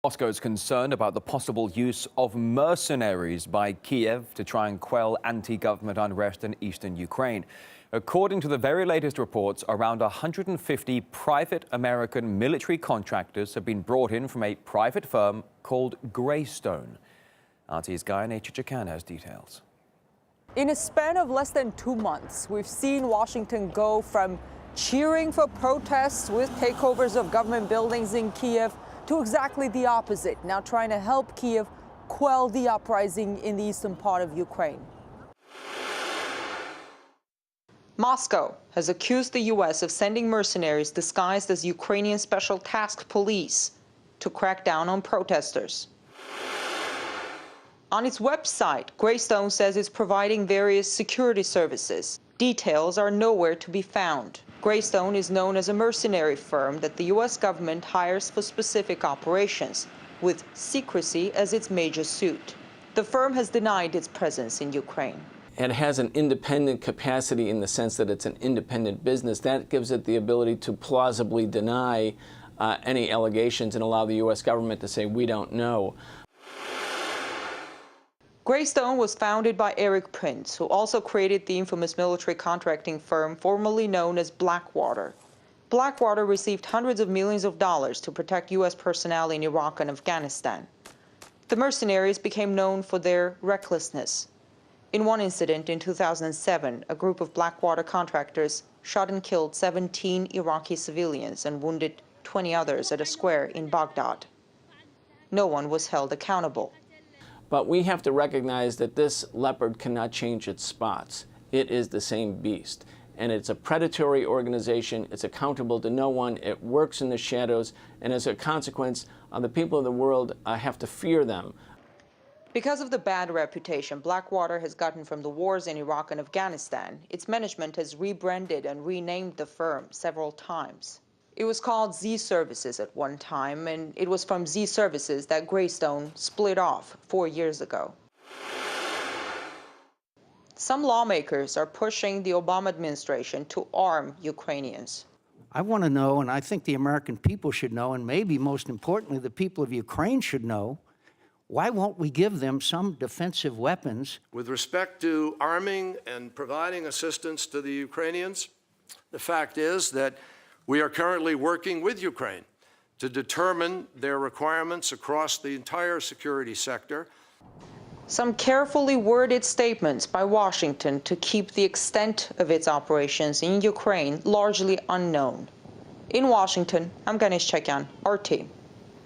Moscow is concerned about the possible use of mercenaries by Kiev to try and quell anti-government unrest in eastern Ukraine. According to the very latest reports, around 150 private American military contractors have been brought in from a private firm called Greystone. RT's Gayane Chichikan has details. In a span of less than 2 months, we've seen Washington go from cheering for protests with takeovers of government buildings in Kiev to exactly the opposite, now trying to help Kiev quell the uprising in the eastern part of Ukraine. Moscow has accused the U.S. of sending mercenaries disguised as Ukrainian Special Task Police to crack down on protesters. On its website, Greystone says it's providing various security services. Details are nowhere to be found. Greystone is known as a mercenary firm that the U.S. government hires for specific operations, with secrecy as its major suit. The firm has denied its presence in Ukraine. It has an independent capacity in the sense that it's an independent business. That gives it the ability to plausibly deny any allegations and allow the U.S. government to say, we don't know. Greystone was founded by Eric Prince, who also created the infamous military contracting firm formerly known as Blackwater. Blackwater received hundreds of millions of dollars to protect U.S. personnel in Iraq and Afghanistan. The mercenaries became known for their recklessness. In one incident in 2007, a group of Blackwater contractors shot and killed 17 Iraqi civilians and wounded 20 others at a square in Baghdad. No one was held accountable. But we have to recognize that this leopard cannot change its spots. It is the same beast. And it's a predatory organization. It's accountable to no one. It works in the shadows. And as a consequence, the people of the world have to fear them. Because of the bad reputation Blackwater has gotten from the wars in Iraq and Afghanistan, its management has rebranded and renamed the firm several times. It was called Z Services at one time, and it was from Z Services that Greystone split off 4 years ago. Some lawmakers are pushing the Obama administration to arm Ukrainians. I want to know, and I think the American people should know, and maybe most importantly, the people of Ukraine should know, why won't we give them some defensive weapons? With respect to arming and providing assistance to the Ukrainians, the fact is that we are currently working with Ukraine to determine their requirements across the entire security sector. Some carefully worded statements by Washington to keep the extent of its operations in Ukraine largely unknown. In Washington, I'm Gayane Chichikan, RT.